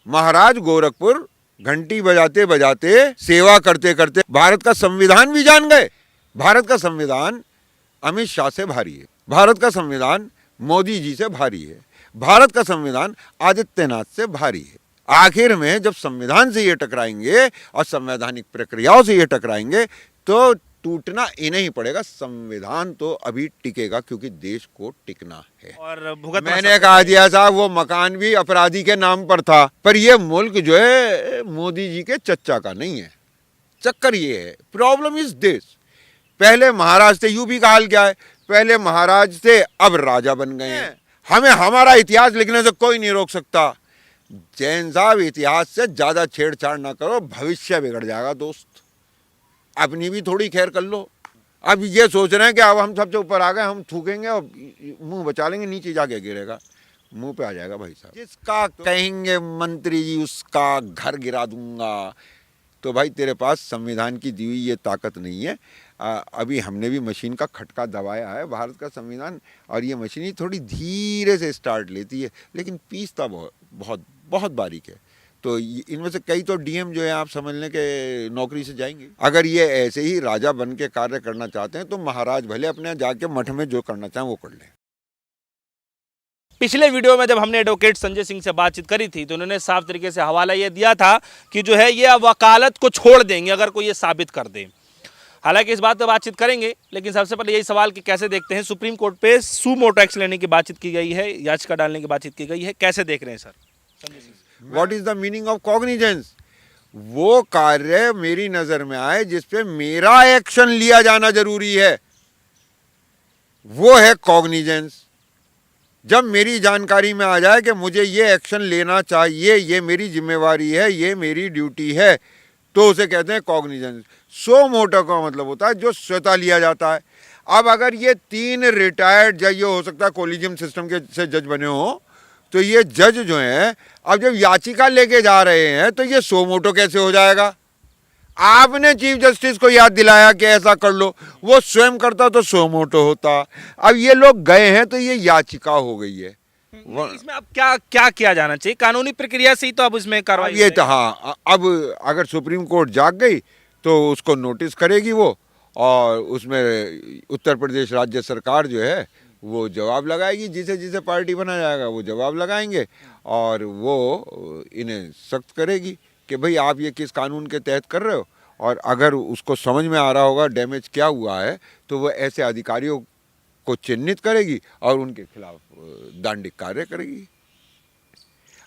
महाराज गोरखपुर घंटी बजाते बजाते सेवा करते करते भारत का संविधान भी जान गए। भारत का संविधान अमित शाह से भारी है, भारत का संविधान मोदी जी से भारी है, भारत का संविधान आदित्यनाथ से भारी है। आखिर में जब संविधान से ये टकराएंगे और संवैधानिक प्रक्रियाओं से ये टकराएंगे तो टूटना इन्हें ही पड़ेगा। संविधान तो अभी टिकेगा क्योंकि देश को टिकना है। और भुगत मैंने कहा दिया साहब, वो मकान भी अपराधी के नाम पर था, पर ये मुल्क जो है मोदी जी के चच्चा का नहीं है। चक्कर ये है, प्रॉब्लम इज दिस। पहले महाराज थे, यूपी का हाल क्या है, पहले महाराज थे अब राजा बन गए हैं। हमें हमारा इतिहास लिखने से कोई नहीं रोक सकता। जैन साहब, इतिहास से ज्यादा छेड़छाड़ ना करो, भविष्य बिगड़ जाएगा दोस्त। अपनी भी थोड़ी खैर कर लो। अब ये सोच रहे हैं कि अब हम सबसे ऊपर आ गए, हम थूकेंगे और मुंह बचा लेंगे, नीचे जाके गिरेगा, मुंह पे आ जाएगा भाई साहब। जिसका कहेंगे मंत्री जी उसका घर गिरा दूंगा। तो भाई तेरे पास संविधान की दी हुई ये ताकत नहीं है। अभी हमने भी मशीन का खटका दबाया है भारत का संविधान, और ये मशीन थोड़ी धीरे से स्टार्ट लेती है, लेकिन पीसता बहुत बहुत बारीक है। तो इनमें से कई तो डीएम जो है आप समझ लें कि नौकरी से जाएंगे। अगर ये ऐसे ही राजा बन के कार्य करना चाहते हैं तो महाराज भले अपने जाके मठ में जो करना चाहें वो कर लें। पिछले वीडियो में जब हमने एडवोकेट संजय सिंह से बातचीत करी थी तो उन्होंने साफ तरीके से हवाला ये दिया था कि जो है ये वकालत को छोड़ देंगे अगर कोई ये साबित कर दे। हालांकि इस बात पर बातचीत करेंगे, लेकिन सबसे पहले यही सवाल कि कैसे देखते हैं सुप्रीम कोर्ट पे सू मोटो एक्शन लेने की बातचीत की गई है, याचिका डालने की बातचीत की गई है, कैसे देख रहे हैं sir? What is the meaning of cognizance? वो कार्य मेरी नजर में आए जिसपे मेरा एक्शन लिया जाना जरूरी है, वो है कॉग्निजेंस। जब मेरी जानकारी में आ जाए कि मुझे ये एक्शन लेना चाहिए, ये मेरी जिम्मेवारी है, ये मेरी ड्यूटी है, तो उसे कहते हैं कॉग्निजेंस। सो मोटो का मतलब होता है जो स्वतः लिया जाता है। अब अगर ये 3 रिटायर्ड जज, ये हो सकता है कोलिजियम सिस्टम के से जज बने हो, तो ये जज जो हैं अब जब याचिका लेके जा रहे हैं तो ये सो मोटो कैसे हो जाएगा? आपने चीफ जस्टिस को याद दिलाया कि ऐसा कर लो, वो स्वयं करता तो सो मोटो होता। अब ये लोग गए हैं तो ये याचिका हो गई है। इसमें अब क्या क्या किया जाना चाहिए? कानूनी प्रक्रिया से ही तो अब इसमें कार्रवाई ये तो हाँ, अब अगर सुप्रीम कोर्ट जाग गई तो उसको नोटिस करेगी वो, और उसमें उत्तर प्रदेश राज्य सरकार जो है वो जवाब लगाएगी। जिसे जिसे पार्टी बना जाएगा वो जवाब लगाएंगे और वो इन्हें सख्त करेगी कि भाई आप ये किस कानून के तहत कर रहे हो। और अगर उसको समझ में आ रहा होगा डैमेज क्या हुआ है तो वो ऐसे अधिकारियों को चिन्हित करेगी और उनके खिलाफ दंडिक कार्य करेगी।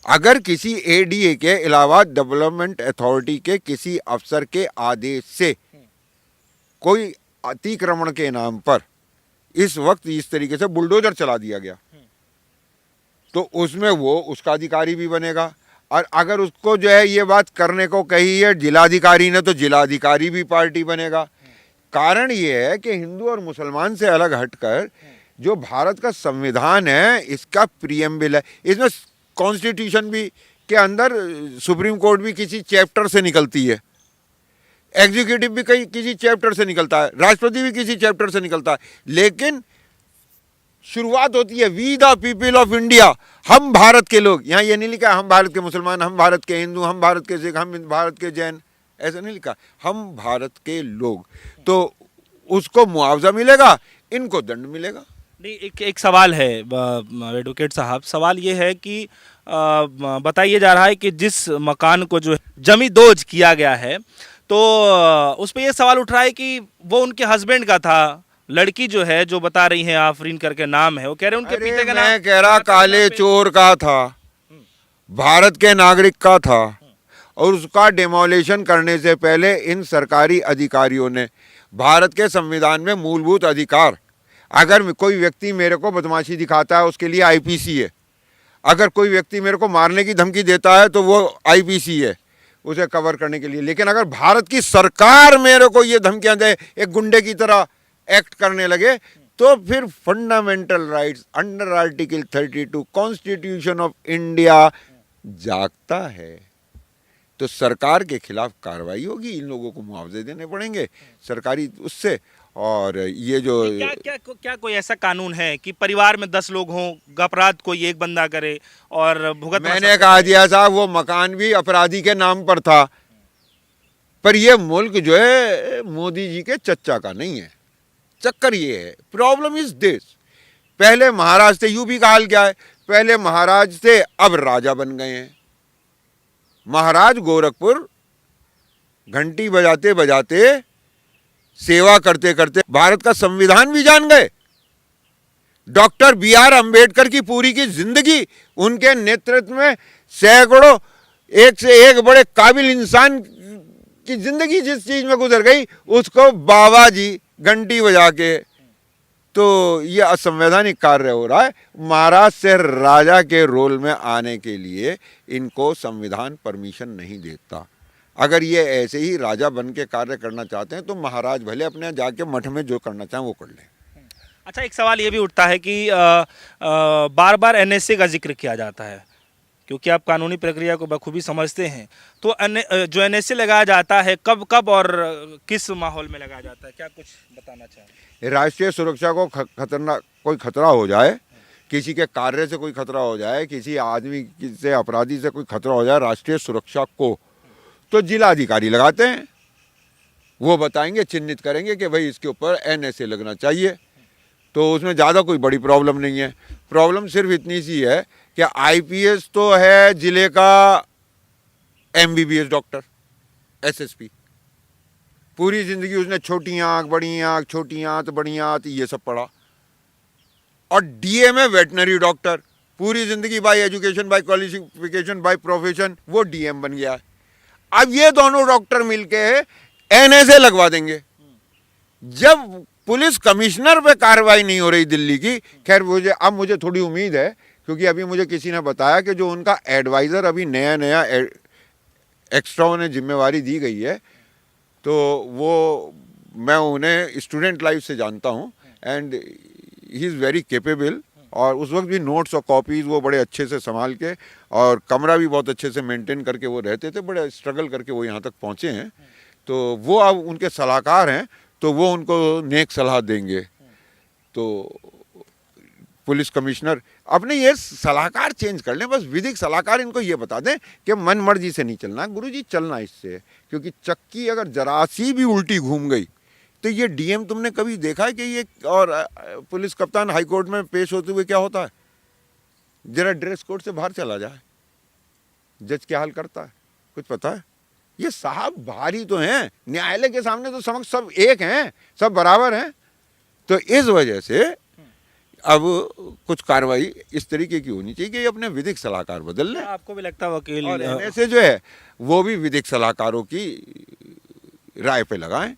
अगर किसी एडीए के इलाहाबाद डेवलपमेंट अथॉरिटी के किसी अफसर के आदेश से कोई अतिक्रमण के नाम पर इस वक्त इस तरीके से बुलडोजर चला दिया गया तो उसमें वो उसका अधिकारी भी बनेगा। और अगर उसको जो है ये बात करने को कही है जिलाधिकारी ने तो जिलाधिकारी भी पार्टी बनेगा। कारण ये है कि हिंदू और मुसलमान से अलग हटकर जो भारत का संविधान है इसका प्रीएम्बल है, इसमें कॉन्स्टिट्यूशन भी के अंदर सुप्रीम कोर्ट भी किसी चैप्टर से निकलती है, एग्जीक्यूटिव भी कहीं किसी चैप्टर से निकलता है, राष्ट्रपति भी किसी चैप्टर से निकलता है, लेकिन शुरुआत होती है we the people of India, हम भारत के लोग। यहाँ ये नहीं लिखा हम भारत के मुसलमान, हम भारत के हिंदू, हम भारत के सिख, हम भारत के जैन, ऐसा नहीं लिखा, हम भारत के लोग। तो उसको मुआवजा मिलेगा, इनको दंड मिलेगा। नहीं, एक सवाल है एडवोकेट साहब, सवाल ये है कि बताइए जा रहा है कि जिस मकान को जो जमींदोज किया गया है तो उस पर यह सवाल उठ रहा है कि वो उनके हस्बैंड का था। लड़की जो है जो बता रही हैं आफरीन करके नाम है, वो कह रहे हैं उनके पिता का नाम, मैं कह रहा काले चोर का था, भारत के नागरिक का था, और उसका डिमोलिशन करने से पहले इन सरकारी अधिकारियों ने भारत के संविधान में मूलभूत अधिकार, अगर कोई व्यक्ति मेरे को बदमाशी दिखाता है उसके लिए आईपीसी है, अगर कोई व्यक्ति मेरे को मारने की धमकी देता है तो वो आईपीसी है उसे कवर करने के लिए। लेकिन अगर भारत की सरकार मेरे को ये धमकियां दे, एक गुंडे की तरह एक्ट करने लगे, तो फिर fundamental rights under article 32 constitution of India जागता है। तो सरकार के खिलाफ कार्रवाई होगी, इन लोगों को मुआवजे देने पड़ेंगे सरकारी उससे, और ये जो क्या कोई ऐसा कानून है कि परिवार में 10 लोग हों, अपराध कोई एक बंदा करे और भुगत मैंने कहा दिया साहब, वो मकान भी अपराधी के नाम पर था, पर ये मुल्क जो है मोदी जी के चच्चा का नहीं है। चक्कर ये है, प्रॉब्लम इज दिस। पहले महाराज थे, यूपी का हाल क्या है, पहले महाराज थे, अब राजा बन गए हैं। महाराज गोरखपुर घंटी बजाते बजाते, सेवा करते करते भारत का संविधान भी जान गए। Doctor B R. अंबेडकर की पूरी की जिंदगी, उनके नेतृत्व में सैकड़ों एक से एक बड़े काबिल इंसान की जिंदगी जिस चीज में गुजर गई, उसको बाबा जी घंटी बजा के, तो ये असंवैधानिक कार्य हो रहा है। महाराज से राजा के रोल में आने के लिए इनको संविधान परमिशन नहीं देता। अगर ये ऐसे ही राजा बन के कार्य करना चाहते हैं तो महाराज भले अपने जाके मठ में जो करना चाहें वो कर लें। अच्छा, एक सवाल ये भी उठता है कि बार बार एनएसए का जिक्र किया जाता है, क्योंकि आप कानूनी प्रक्रिया को बखूबी समझते हैं, तो जो एनएसए लगाया जाता है कब कब और किस माहौल में लगाया जाता है, क्या कुछ बताना चाहें? राष्ट्रीय सुरक्षा को कोई खतरा हो जाए, किसी के कार्य से कोई खतरा हो जाए, किसी आदमी से, अपराधी से कोई खतरा हो जाए राष्ट्रीय सुरक्षा को, तो जिलाधिकारी लगाते हैं। वो बताएंगे, चिन्हित करेंगे कि भाई इसके ऊपर एनएसए लगना चाहिए। तो उसमें ज़्यादा कोई बड़ी प्रॉब्लम नहीं है। प्रॉब्लम सिर्फ इतनी सी है कि आईपीएस तो है जिले का एमबीबीएस डॉक्टर, एसएसपी, पूरी जिंदगी उसने छोटी आंख बड़ी आंख, छोटी आंत बड़ी आंत, ये सब पढ़ा। और डीएम है वेटनरी डॉक्टर, पूरी जिंदगी by education, by qualification, by profession वो डीएम बन गया है। अब ये दोनों डॉक्टर मिलके एनएसए लगवा देंगे। जब पुलिस कमिश्नर पे कार्रवाई नहीं हो रही दिल्ली की, खैर मुझे थोड़ी उम्मीद है, क्योंकि अभी मुझे किसी ने बताया कि जो उनका एडवाइजर अभी नया एक्स्ट्रा उन्हें जिम्मेवारी दी गई है, तो वो मैं उन्हें स्टूडेंट लाइफ से जानता हूँ and he is very capable. और उस वक्त भी नोट्स और कॉपीज़ वो बड़े अच्छे से संभाल के, और कमरा भी बहुत अच्छे से मेंटेन करके वो रहते थे, बड़े स्ट्रगल करके वो यहाँ तक पहुँचे हैं। तो वो अब उनके सलाहकार हैं, तो वो उनको नेक सलाह देंगे। तो पुलिस कमिश्नर अपने ये सलाहकार चेंज कर लें, बस विधिक सलाहकार इनको ये बता दें कि मन मर्जी से नहीं चलना गुरुजी, चलना इससे है। क्योंकि चक्की अगर जरा सी भी उल्टी घूम गई तो ये डीएम तुमने कभी देखा है कि ये, और पुलिस कप्तान हाईकोर्ट में पेश होते हुए क्या होता है? जरा ड्रेस कोड से बाहर चला जाए, जज क्या हाल करता है कुछ पता है? ये साहब भारी तो हैं, न्यायालय के सामने तो समक्ष सब एक हैं, सब बराबर हैं। तो इस वजह से अब कुछ कार्रवाई इस तरीके की होनी चाहिए कि ये अपने विधिक सलाहकार बदल लें। आपको भी लगता है वकील, और एनएसए जो है वो भी विधिक सलाहकारों की राय पे लगाएं,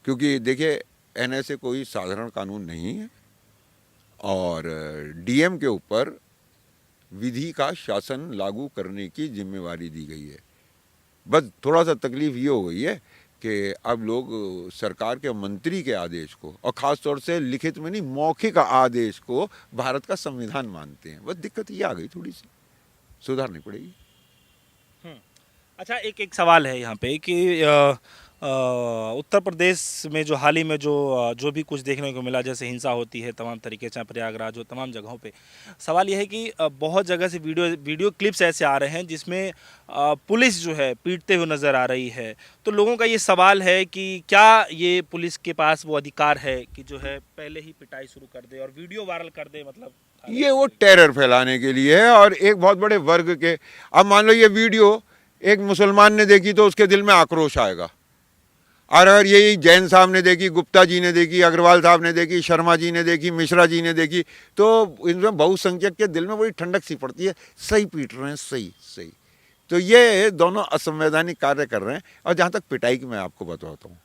क्योंकि देखिए एनएसए कोई साधारण कानून नहीं है, और डीएम के ऊपर विधि का शासन लागू करने की जिम्मेवारी दी गई है। बस थोड़ा सा तकलीफ ये हो गई है कि अब लोग सरकार के मंत्री के आदेश को, और ख़ास तौर से लिखित में नहीं मौखिक आदेश को, भारत का संविधान मानते हैं। बस दिक्कत ये आ गई, थोड़ी सी सुधारनी पड़ेगी। अच्छा, एक सवाल है यहाँ पे कि उत्तर प्रदेश में जो हाल ही में जो भी कुछ देखने को मिला, जैसे हिंसा होती है तमाम तरीके से, प्रयागराज हो, तमाम जगहों पे, सवाल यह है कि बहुत जगह से वीडियो क्लिप्स ऐसे आ रहे हैं जिसमें पुलिस जो है पीटते हुए नज़र आ रही है। तो लोगों का ये सवाल है कि क्या ये पुलिस के पास वो अधिकार है कि जो है पहले ही पिटाई शुरू कर दे और वीडियो वायरल कर दे? मतलब ये वो टेरर फैलाने के लिए है, और एक बहुत बड़े वर्ग के, अब मान लो ये वीडियो एक मुसलमान ने देखी तो उसके दिल में आक्रोश आएगा, और अगर यही जैन साहब ने देखी, गुप्ता जी ने देखी, अग्रवाल साहब ने देखी, शर्मा जी ने देखी, मिश्रा जी ने देखी, तो इनमें बहुसंख्यक के दिल में बड़ी ठंडक सी पड़ती है, सही पीट रहे हैं, सही सही। तो ये दोनों असंवैधानिक कार्य कर रहे हैं। और जहाँ तक पिटाई की मैं आपको बताता हूँ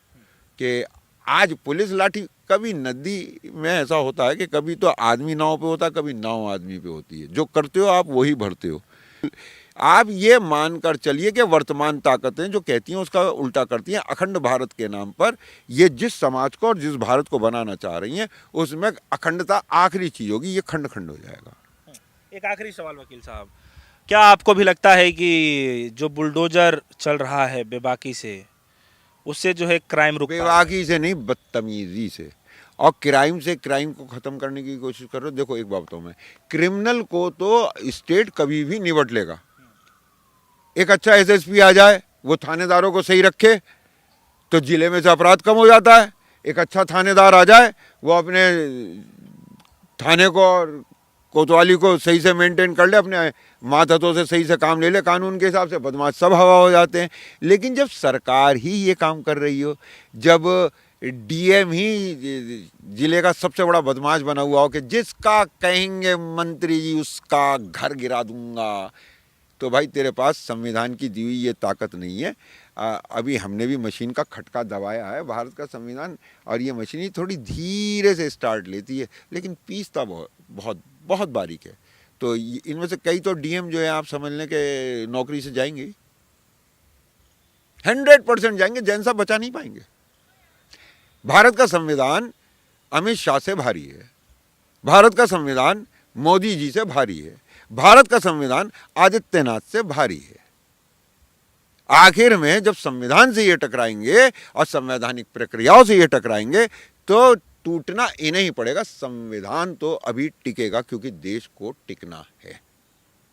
कि आज पुलिस लाठी, कभी नदी में ऐसा होता है कि कभी तो आदमी नाव पे होता है, कभी नाव आदमी पे होती है। जो करते हो आप वही भरते हो। आप ये मानकर चलिए कि वर्तमान ताकतें जो कहती हैं उसका उल्टा करती हैं। अखंड भारत के नाम पर ये जिस समाज को और जिस भारत को बनाना चाह रही हैं, उसमें अखंडता आखिरी चीज़ होगी, ये खंड खंड हो जाएगा। एक आखिरी सवाल वकील साहब, क्या आपको भी लगता है कि जो बुलडोजर चल रहा है बेबाकी से, उससे जो है क्राइम रुक पा रहा है। बेबाकी से नहीं, बदतमीजी से। और क्राइम से क्राइम को ख़त्म करने की कोशिश कर रहे हो। देखो एक बात बताऊँ मैं, क्रिमिनल को तो स्टेट कभी भी निपट लेगा। एक अच्छा एसएसपी आ जाए, वो थानेदारों को सही रखे तो जिले में से अपराध कम हो जाता है। एक अच्छा थानेदार आ जाए, वो अपने थाने को और कोतवाली को सही से मेंटेन कर ले, अपने मातहतों से सही से काम ले ले, कानून के हिसाब से बदमाश सब हवा हो जाते हैं। लेकिन जब सरकार ही ये काम कर रही हो, जब डीएम ही जिले का सबसे बड़ा बदमाश बना हुआ हो कि जिसका कहेंगे मंत्री जी उसका घर गिरा दूंगा, तो भाई तेरे पास संविधान की दी हुई ये ताकत नहीं है। अभी हमने भी मशीन का खटका दबाया है, भारत का संविधान, और ये मशीन थोड़ी धीरे से स्टार्ट लेती है, लेकिन पीसता बहुत बहुत बहुत बारीक है। तो इनमें से कई तो डीएम जो है आप समझ लें कि नौकरी से जाएंगे, 100% जाएंगे, जैन साहब बचा नहीं पाएंगे। भारत का संविधान अमित शाह से भारी है, भारत का संविधान मोदी जी से भारी है, भारत का संविधान आदित्यनाथ से भारी है। आखिर में जब संविधान से ये टकराएंगे और संवैधानिक प्रक्रियाओं से ये टकराएंगे तो टूटना इन्हें ही पड़ेगा। संविधान तो अभी टिकेगा क्योंकि देश को टिकना है।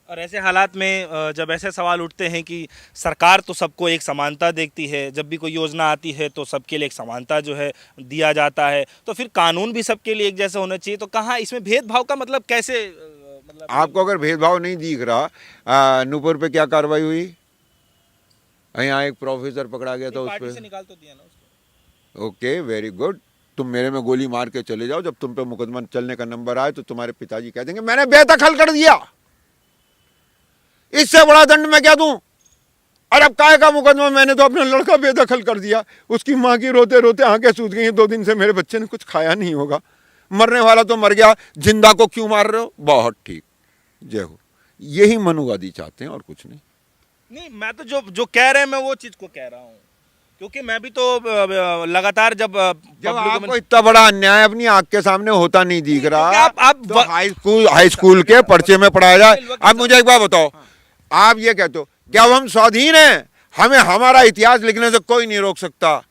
और ऐसे हालात में जब ऐसे सवाल उठते हैं कि सरकार तो सबको एक समानता देखती है, जब भी कोई योजना आती है तो सबके लिए एक समानता जो है दिया जाता है, तो फिर कानून भी सबके लिए एक जैसा होना चाहिए, तो कहाँ इसमें भेदभाव का मतलब कैसे मतलब आपको अगर भेदभाव नहीं दिख रहा, नूपुर पे क्या कार्रवाई हुई? यहाँ एक प्रोफेसर पकड़ा गया था, उस पार्टी से पर निकाल तो दिया ना उसको। Okay, very good. तुम मेरे में गोली मार के चले जाओ, जब तुम पे मुकदमा चलने का नंबर आए तो तुम्हारे पिताजी कह देंगे मैंने बेदखल कर दिया, इससे बड़ा दंड मैं क्या दूं? और अब काहे का मुकदमा, मैंने तो अपना लड़का बेदखल कर दिया। उसकी माँ की रोते रोते आंखें सूज गई, 2 दिन से मेरे बच्चे ने कुछ खाया नहीं होगा, मरने वाला तो मर गया, जिंदा को क्यों मार रहे हो? बहुत ठीक, जय हो। यही मनुवादी चाहते हैं और कुछ नहीं। नहीं, मैं तो जो कह रहे हैं मैं वो चीज को कह रहा हूँ, क्योंकि मैं भी तो लगातार जब आपको इतना बड़ा अन्याय अपनी आंख के सामने होता नहीं दिख रहा, आप तो हाई स्कूल के पर्चे में पढ़ाया जाए। अब मुझे एक बात बताओ, आप ये कहते हो क्या हम स्वाधीन हैं, हमें हमारा इतिहास लिखने से कोई नहीं रोक सकता?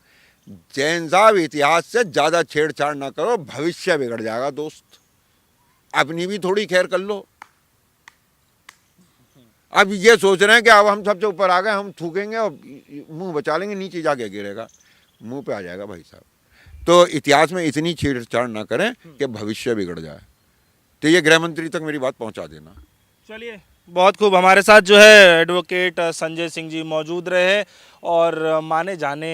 जैन साहब, इतिहास से ज्यादा छेड़छाड़ ना करो, भविष्य बिगड़ जाएगा दोस्त। अपनी भी थोड़ी खैर कर लो। अब ये सोच रहे हैं कि अब हम सबसे ऊपर आ गए, हम थूकेंगे और मुंह बचा लेंगे, नीचे जाके गिरेगा, मुंह पे आ जाएगा भाई साहब। तो इतिहास में इतनी छेड़छाड़ ना करें कि भविष्य बिगड़ जाए। तो ये गृह मंत्री तक मेरी बात पहुंचा देना। चलिए, बहुत खूब। हमारे साथ जो है एडवोकेट संजय सिंह जी मौजूद रहे और माने जाने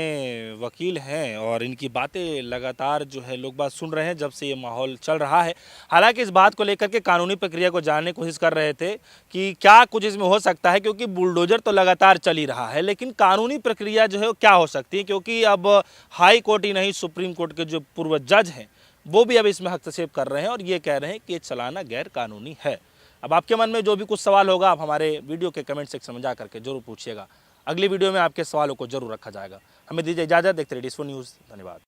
वकील हैं, और इनकी बातें लगातार जो है लोग बात सुन रहे हैं जब से ये माहौल चल रहा है। हालांकि इस बात को लेकर के कानूनी प्रक्रिया को जानने की कोशिश कर रहे थे कि क्या कुछ इसमें हो सकता है, क्योंकि बुलडोजर तो लगातार चल ही रहा है, लेकिन कानूनी प्रक्रिया जो है वो क्या हो सकती है, क्योंकि अब हाई कोर्ट ही नहीं सुप्रीम कोर्ट के जो पूर्व जज हैं वो भी अब इसमें हस्तक्षेप कर रहे हैं और ये कह रहे हैं कि ये चलाना गैर कानूनी है। अब आपके मन में जो भी कुछ सवाल होगा आप हमारे वीडियो के कमेंट सेक्शन में जा करके जरूर पूछिएगा। अगली वीडियो में आपके सवालों को जरूर रखा जाएगा। हमें दीजिए इजाज़त। देखते रहिए D4 न्यूज़। धन्यवाद।